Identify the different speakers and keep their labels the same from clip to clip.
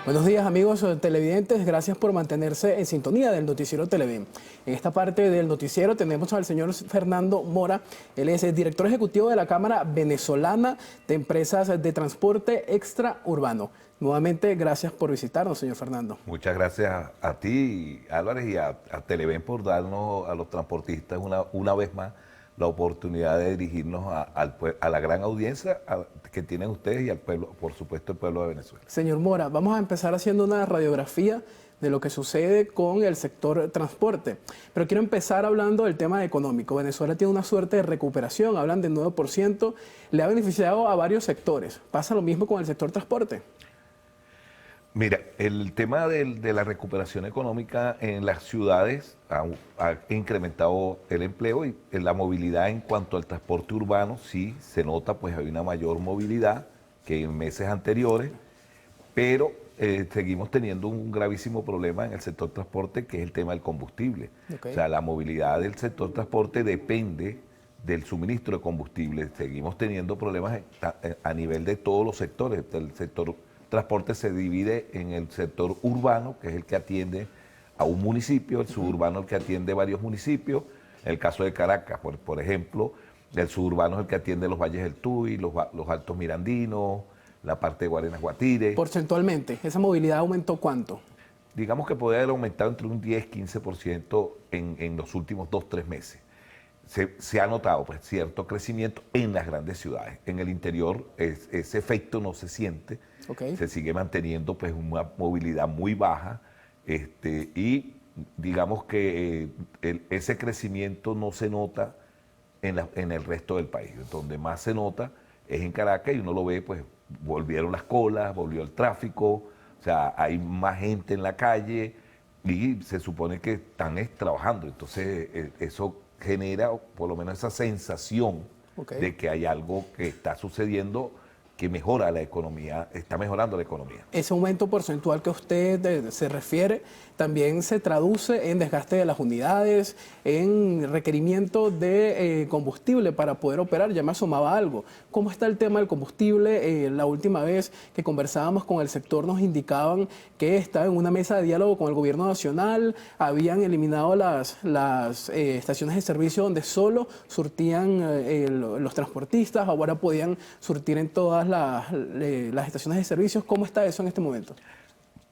Speaker 1: Buenos días amigos televidentes, gracias por mantenerse en sintonía del noticiero Televen. En esta parte del noticiero tenemos al señor Fernando Mora, él es el director ejecutivo de la Cámara Venezolana de Empresas de Transporte Extraurbano. Nuevamente, gracias por visitarnos, señor Fernando.
Speaker 2: Muchas gracias a ti, Álvarez, y a Televen por darnos a los transportistas una vez más la oportunidad de dirigirnos a la gran audiencia que tienen ustedes y al pueblo, por supuesto, el pueblo de Venezuela.
Speaker 1: Señor Mora, vamos a empezar haciendo una radiografía de lo que sucede con el sector transporte. Pero quiero empezar hablando del tema económico. Venezuela tiene una suerte de recuperación, hablan del 9%, le ha beneficiado a varios sectores. ¿Pasa lo mismo con el sector transporte?
Speaker 2: Mira, el tema de la recuperación económica en las ciudades ha incrementado el empleo y la movilidad en cuanto al transporte urbano, sí se nota, pues hay una mayor movilidad que en meses anteriores, pero seguimos teniendo un gravísimo problema en el sector transporte, que es el tema del combustible.
Speaker 1: Okay.
Speaker 2: O sea, la movilidad del sector transporte depende del suministro de combustible. Seguimos teniendo problemas a nivel de todos los sectores. El sector transporte se divide en el sector urbano, que es el que atiende a un municipio, el suburbano el que atiende varios municipios. En el caso de Caracas, por ejemplo, el suburbano es el que atiende los Valles del Tuy, los Altos Mirandinos, la parte de Guarenas Guatire.
Speaker 1: Porcentualmente, ¿esa movilidad aumentó cuánto?
Speaker 2: Digamos que puede haber aumentado entre un 10-15% en los últimos 2-3 meses. Se ha notado pues, cierto crecimiento en las grandes ciudades. En el interior ese efecto no se siente.
Speaker 1: Okay.
Speaker 2: Se sigue manteniendo pues, una movilidad muy baja y digamos que ese crecimiento no se nota en el resto del país. Donde más se nota es en Caracas y uno lo ve, pues volvieron las colas, volvió el tráfico, o sea, hay más gente en la calle y se supone que están trabajando. Entonces eso genera por lo menos esa sensación de que hay algo que está sucediendo que mejora la economía, está mejorando la economía.
Speaker 1: Ese aumento porcentual que usted se refiere también se traduce en desgaste de las unidades, en requerimiento de combustible para poder operar. Ya me asomaba algo. ¿Cómo está el tema del combustible? La última vez que conversábamos con el sector nos indicaban que estaba en una mesa de diálogo con el gobierno nacional, habían eliminado las estaciones de servicio donde solo surtían los transportistas, ahora podían surtir en todas las estaciones de servicios. ¿Cómo está eso en este momento?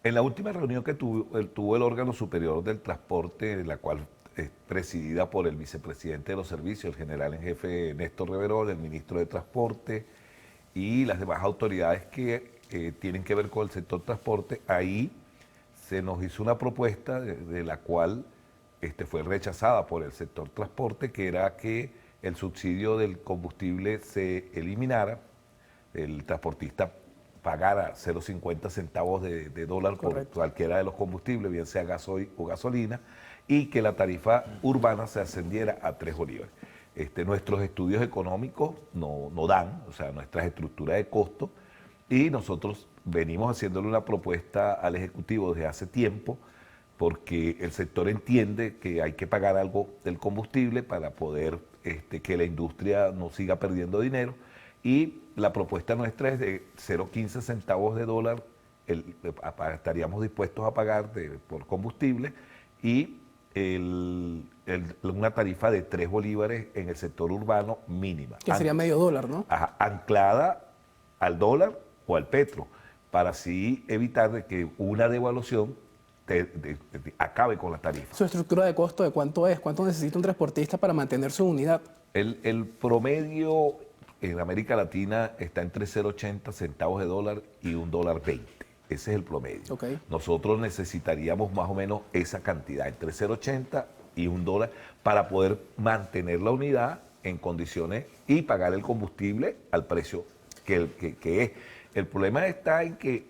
Speaker 2: En la última reunión que tuvo el órgano superior del transporte, la cual es presidida por el vicepresidente de los servicios, el general en jefe Néstor Reverol, el ministro de Transporte y las demás autoridades que tienen que ver con el sector transporte, ahí se nos hizo una propuesta de la cual fue rechazada por el sector transporte, que era que el subsidio del combustible se eliminara, el transportista pagara 0,50 centavos de dólar por cualquiera de los combustibles, bien sea gasoil o gasolina, y que la tarifa urbana se ascendiera a 3 bolívares. Nuestros estudios económicos no dan, o sea, nuestras estructuras de costo, y nosotros venimos haciéndole una propuesta al Ejecutivo desde hace tiempo, porque el sector entiende que hay que pagar algo del combustible para poder que la industria no siga perdiendo dinero, y la propuesta nuestra es de 0,15 centavos de dólar, estaríamos dispuestos a pagar por combustible, y una tarifa de 3 bolívares en el sector urbano mínima.
Speaker 1: Que sería medio dólar, ¿no?
Speaker 2: Anclada al dólar o al petro, para así evitar de que una devaluación acabe con la tarifa.
Speaker 1: ¿Su estructura de costo de cuánto es? ¿Cuánto necesita un transportista para mantener su unidad?
Speaker 2: El promedio en América Latina está entre 0,80 centavos de dólar y $1.20. Ese es el promedio.
Speaker 1: Okay.
Speaker 2: Nosotros necesitaríamos más o menos esa cantidad, entre 0,80 y $1, para poder mantener la unidad en condiciones y pagar el combustible al precio que es. El problema está en que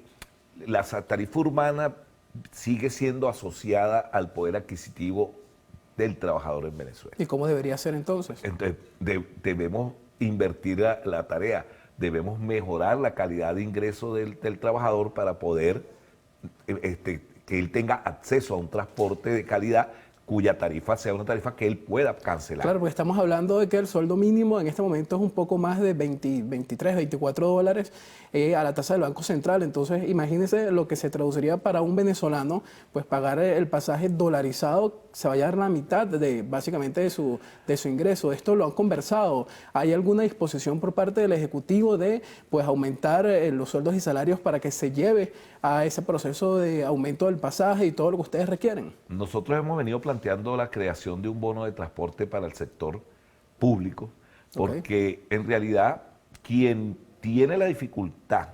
Speaker 2: la tarifa urbana sigue siendo asociada al poder adquisitivo del trabajador en Venezuela.
Speaker 1: ¿Y cómo debería ser entonces?
Speaker 2: Entonces, debemos invertir la tarea, debemos mejorar la calidad de ingreso del trabajador para poder que él tenga acceso a un transporte de calidad cuya tarifa sea una tarifa que él pueda cancelar.
Speaker 1: Claro, porque estamos hablando de que el sueldo mínimo en este momento es un poco más de 20, 23, 24 dólares a la tasa del Banco Central. Entonces, imagínense lo que se traduciría para un venezolano, pues pagar el pasaje dolarizado se va a llevar la mitad básicamente de su ingreso. Esto lo han conversado. ¿Hay alguna disposición por parte del Ejecutivo de pues aumentar los sueldos y salarios para que se lleve a ese proceso de aumento del pasaje y todo lo que ustedes requieren?
Speaker 2: Nosotros hemos venido planteando la creación de un bono de transporte para el sector público, porque en realidad quien tiene la dificultad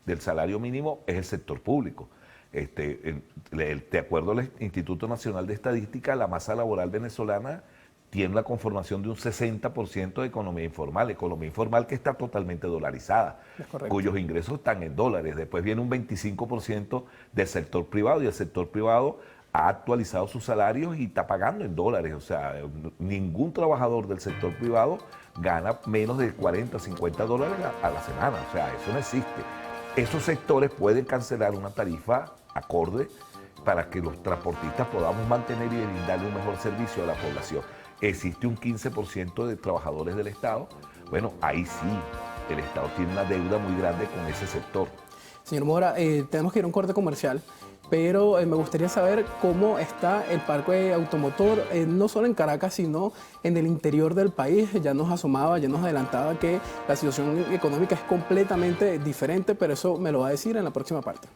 Speaker 2: del salario mínimo es el sector público. De acuerdo al Instituto Nacional de Estadística, la masa laboral venezolana tiene la conformación de un 60% de economía informal que está totalmente dolarizada, cuyos ingresos están en dólares. Después viene un 25% del sector privado, y el sector privado ha actualizado sus salarios y está pagando en dólares. O sea, ningún trabajador del sector privado gana menos de 40, 50 dólares a la semana. O sea, eso no existe. Esos sectores pueden cancelar una tarifa acorde para que los transportistas podamos mantener y brindarle un mejor servicio a la población. Existe un 15% de trabajadores del Estado. Bueno, ahí sí, el Estado tiene una deuda muy grande con ese sector.
Speaker 1: Señor Mora, tenemos que ir a un corte comercial, pero me gustaría saber cómo está el parque automotor, no solo en Caracas, sino en el interior del país. Ya nos asomaba, ya nos adelantaba que la situación económica es completamente diferente, pero eso me lo va a decir en la próxima parte.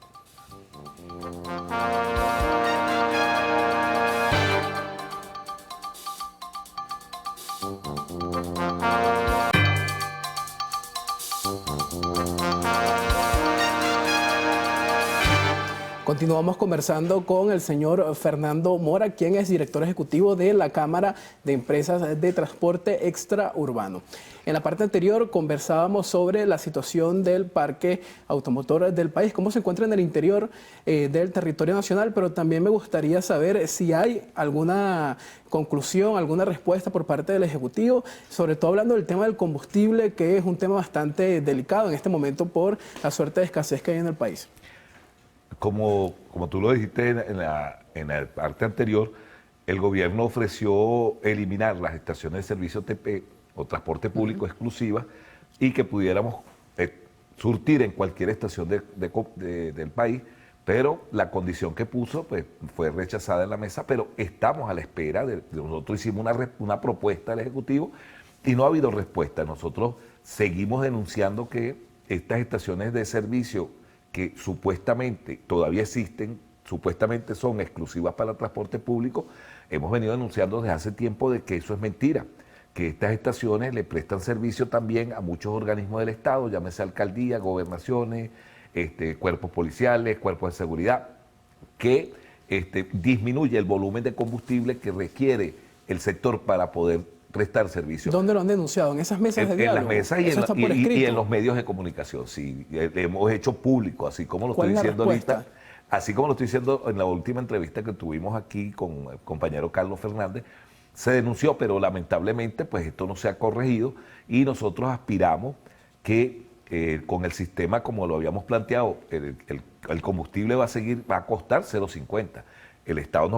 Speaker 1: Continuamos conversando con el señor Fernando Mora, quien es director ejecutivo de la Cámara de Empresas de Transporte Extraurbano. En la parte anterior conversábamos sobre la situación del parque automotor del país, cómo se encuentra en el interior del territorio nacional, pero también me gustaría saber si hay alguna conclusión, alguna respuesta por parte del Ejecutivo, sobre todo hablando del tema del combustible, que es un tema bastante delicado en este momento por la suerte de escasez que hay en el país.
Speaker 2: Como tú lo dijiste en la parte anterior, el gobierno ofreció eliminar las estaciones de servicio TP o transporte público exclusivas y que pudiéramos surtir en cualquier estación del país, pero la condición que puso pues, fue rechazada en la mesa, pero estamos a la espera. Nosotros hicimos una propuesta al Ejecutivo y no ha habido respuesta. Nosotros seguimos denunciando que estas estaciones de servicio que supuestamente todavía existen, supuestamente son exclusivas para el transporte público, hemos venido denunciando desde hace tiempo de que eso es mentira, que estas estaciones le prestan servicio también a muchos organismos del Estado, llámese alcaldías, gobernaciones, cuerpos policiales, cuerpos de seguridad, que disminuye el volumen de combustible que requiere el sector para poder prestar servicio.
Speaker 1: ¿Dónde lo han denunciado? ¿En esas mesas de diálogo?
Speaker 2: En las mesas y en los medios de comunicación, sí. Hemos hecho público, así como lo estoy diciendo ahorita. Así como lo estoy diciendo en la última entrevista que tuvimos aquí con el compañero Carlos Fernández, se denunció, pero lamentablemente pues esto no se ha corregido y nosotros aspiramos que con el sistema como lo habíamos planteado, el combustible va a costar 0.50. El Estado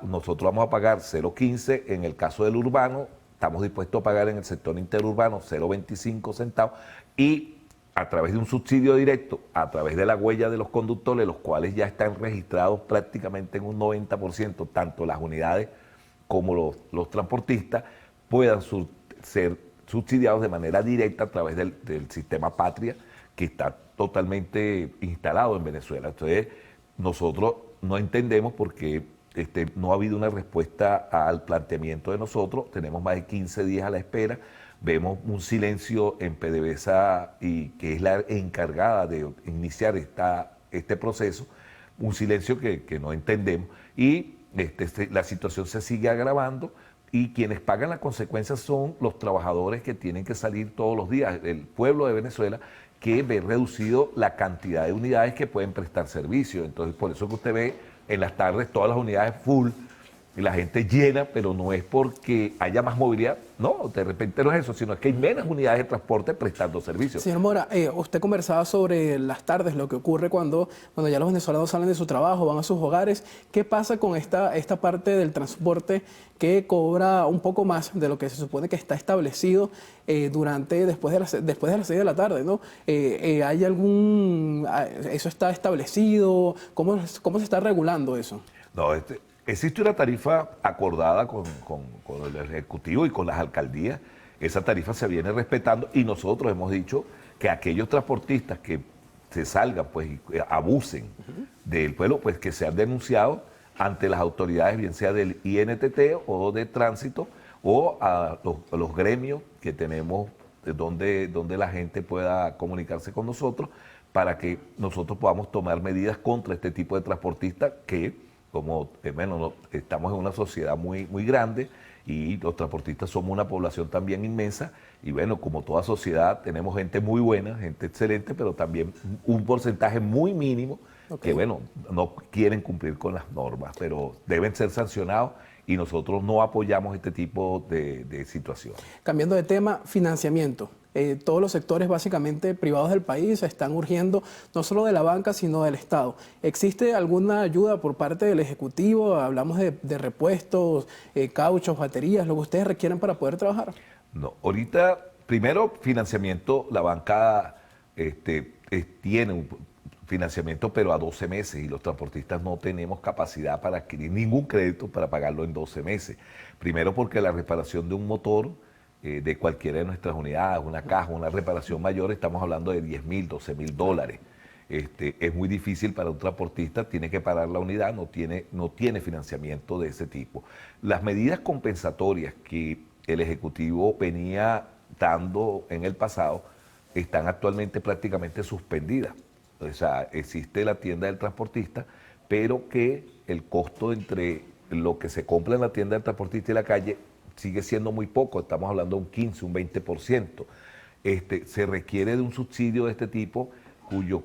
Speaker 2: nosotros vamos a pagar 0.15 en el caso del urbano. Estamos dispuestos a pagar en el sector interurbano 0.25 centavos y a través de un subsidio directo, a través de la huella de los conductores, los cuales ya están registrados prácticamente en un 90%, tanto las unidades como los transportistas, puedan ser subsidiados de manera directa a través del sistema Patria, que está totalmente instalado en Venezuela. Entonces, nosotros no entendemos por qué no ha habido una respuesta al planteamiento de nosotros. Tenemos más de 15 días a la espera. Vemos un silencio en PDVSA, y que es la encargada de iniciar este proceso, un silencio que no entendemos. Y la situación se sigue agravando y quienes pagan las consecuencias son los trabajadores que tienen que salir todos los días, el pueblo de Venezuela, que ve reducido la cantidad de unidades que pueden prestar servicio. Entonces, por eso que usted ve en las tardes todas las unidades full, y la gente llena, pero no es porque haya más movilidad, no, de repente no es eso, sino es que hay menos unidades de transporte prestando servicios.
Speaker 1: Señor Mora, usted conversaba sobre las tardes, lo que ocurre cuando ya los venezolanos salen de su trabajo, van a sus hogares. ¿Qué pasa con esta parte del transporte que cobra un poco más de lo que se supone que está establecido después de las 6 de la tarde, ¿no? ¿Hay ¿eso está establecido? ¿Cómo se está regulando eso?
Speaker 2: No, existe una tarifa acordada con el Ejecutivo y con las alcaldías. Esa tarifa se viene respetando y nosotros hemos dicho que aquellos transportistas que se salgan pues, y abusen del pueblo, pues que sean denunciados ante las autoridades, bien sea del INTT o de tránsito o a los gremios que tenemos donde la gente pueda comunicarse con nosotros para que nosotros podamos tomar medidas contra este tipo de transportistas que como estamos en una sociedad muy, muy grande y los transportistas somos una población también inmensa y bueno, como toda sociedad tenemos gente muy buena, gente excelente, pero también un porcentaje muy mínimo que bueno, no quieren cumplir con las normas, pero deben ser sancionados y nosotros no apoyamos este tipo de situaciones.
Speaker 1: Cambiando de tema, financiamiento. Todos los sectores básicamente privados del país están urgiendo no solo de la banca, sino del Estado. ¿Existe alguna ayuda por parte del Ejecutivo? Hablamos de repuestos, cauchos, baterías, lo que ustedes requieren para poder trabajar.
Speaker 2: No, ahorita, primero, financiamiento, la banca tiene un financiamiento, pero a 12 meses, y los transportistas no tenemos capacidad para adquirir ningún crédito para pagarlo en 12 meses. Primero porque la reparación de un motor de cualquiera de nuestras unidades, una caja, una reparación mayor, estamos hablando de 10.000, 12.000 dólares. Es muy difícil para un transportista, tiene que parar la unidad, no tiene financiamiento de ese tipo. Las medidas compensatorias que el Ejecutivo venía dando en el pasado están actualmente prácticamente suspendidas. O sea, existe la tienda del transportista, pero que el costo entre lo que se compra en la tienda del transportista y la calle sigue siendo muy poco, estamos hablando de un 15, un 20%. Se requiere de un subsidio de este tipo cuyo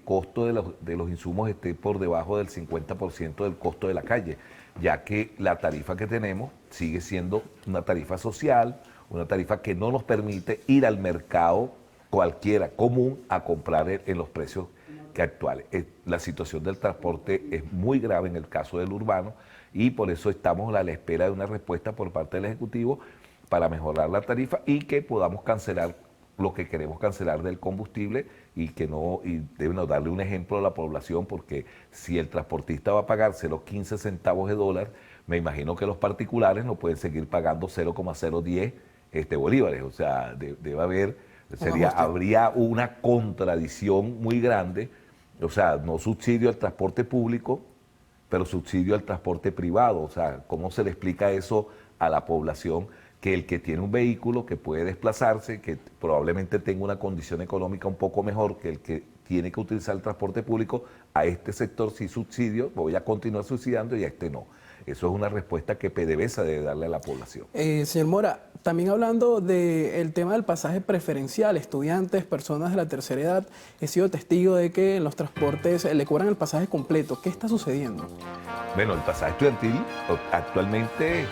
Speaker 2: costo de los insumos esté por debajo del 50% del costo de la calle, ya que la tarifa que tenemos sigue siendo una tarifa social, una tarifa que no nos permite ir al mercado cualquiera común a comprar en los precios que actuales. La situación del transporte es muy grave en el caso del urbano y por eso estamos a la espera de una respuesta por parte del Ejecutivo para mejorar la tarifa y que podamos cancelar lo que queremos cancelar del combustible y debemos darle un ejemplo a la población, porque si el transportista va a pagarse los 15 centavos de dólar, me imagino que los particulares no pueden seguir pagando 0,010 bolívares. O sea, debe haber, habría una contradicción muy grande. O sea, no subsidio al transporte público, pero subsidio al transporte privado. O sea, ¿cómo se le explica eso a la población? Que el que tiene un vehículo que puede desplazarse, que probablemente tenga una condición económica un poco mejor que el que tiene que utilizar el transporte público, a este sector sí subsidio, voy a continuar subsidiando y a este no. Eso es una respuesta que PDVSA debe darle a la población.
Speaker 1: Señor Mora, también hablando del tema del pasaje preferencial, estudiantes, personas de la tercera edad, he sido testigo de que en los transportes le cobran el pasaje completo. ¿Qué está sucediendo?
Speaker 2: Bueno, el pasaje estudiantil actualmente,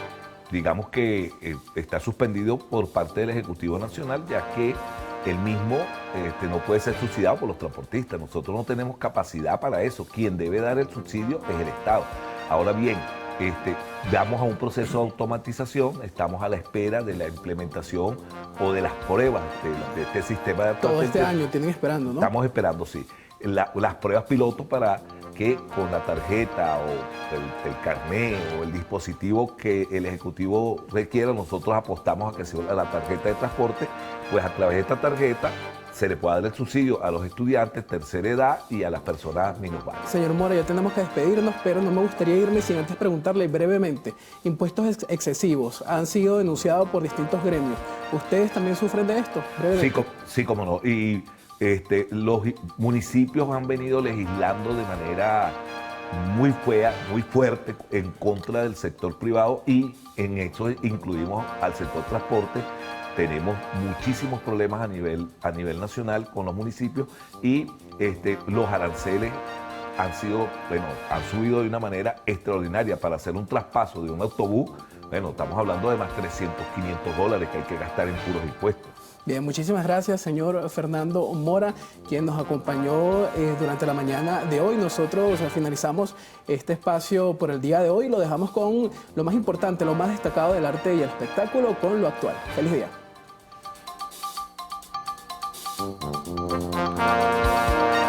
Speaker 2: digamos que está suspendido por parte del Ejecutivo Nacional, ya que el mismo no puede ser subsidiado por los transportistas. Nosotros no tenemos capacidad para eso. Quien debe dar el subsidio es el Estado. Ahora bien, vamos a un proceso de automatización, estamos a la espera de la implementación o de las pruebas de este sistema de transporte.
Speaker 1: Todo este año tienen esperando, ¿no?
Speaker 2: Estamos esperando, sí. Las pruebas pilotos para que con la tarjeta o el carnet o el dispositivo que el Ejecutivo requiera, nosotros apostamos a que sea la tarjeta de transporte, pues a través de esta tarjeta se le pueda dar el subsidio a los estudiantes, tercera edad y a las personas minusválidas.
Speaker 1: Señor Mora, ya tenemos que despedirnos, pero no me gustaría irme sin antes preguntarle brevemente. Impuestos excesivos han sido denunciados por distintos gremios. ¿Ustedes también sufren de esto?
Speaker 2: Sí, cómo no. Y los municipios han venido legislando de manera muy fuerte en contra del sector privado y en eso incluimos al sector transporte. Tenemos muchísimos problemas a nivel nacional con los municipios y los aranceles han subido de una manera extraordinaria. Para hacer un traspaso de un autobús, bueno, estamos hablando de más $300, $500 que hay que gastar en puros impuestos.
Speaker 1: Bien, muchísimas gracias, señor Fernando Mora, quien nos acompañó durante la mañana de hoy. Nosotros finalizamos este espacio por el día de hoy y lo dejamos con lo más importante, lo más destacado del arte y el espectáculo, con lo actual. ¡Feliz día!